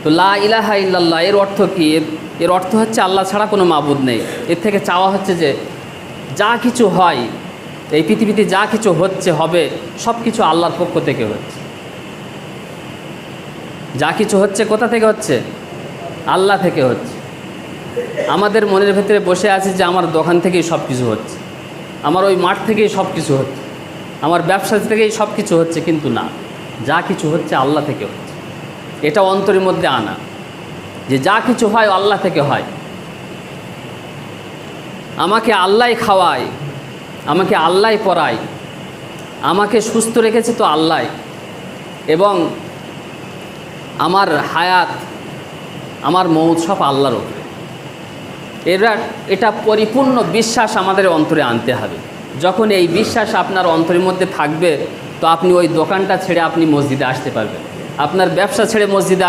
তো লা ইলাহা ইল্লাল্লাহ এর অর্থ কী? এর অর্থ হচ্ছে আল্লাহ ছাড়া কোনো মাবুদ নেই। এর থেকে চাওয়া হচ্ছে যে যা কিছু হয় এই পৃথিবীতে, যা কিছু হচ্ছে হবে, সব কিছু আল্লাহর পক্ষ থেকে হচ্ছে। যা কিছু হচ্ছে কোথা থেকে হচ্ছে? আল্লাহ থেকে হচ্ছে। আমাদের মনের ভেতরে বসে আছে যে আমার দোকান থেকেই সব কিছু হচ্ছে, আমার ওই মাঠ থেকেই সব কিছু হচ্ছে, আমার ব্যবসা থেকেই সব কিছু হচ্ছে, কিন্তু না, যা কিছু হচ্ছে আল্লাহ থেকে হচ্ছে। এটা অন্তরের মধ্যে আনা যে যা কিছু হয় আল্লাহ থেকে হয়। আমাকে আল্লাহ খাওয়ায়, আমাকে আল্লাহ পড়ায়, আমাকে সুস্থ রেখেছে তো আল্লাহ, এবং আমার হায়াত, আমার মৌত সব আল্লাহর উপরে। এটা পরিপূর্ণ বিশ্বাস আমাদের অন্তরে আনতে হবে। যখন এই বিশ্বাস আপনার অন্তরের মধ্যে থাকবে, তো আপনি ওই দোকানটা ছেড়ে আপনি মসজিদে আসতে পারবেন, আপনার ব্যবসা ছেড়ে মসজিদে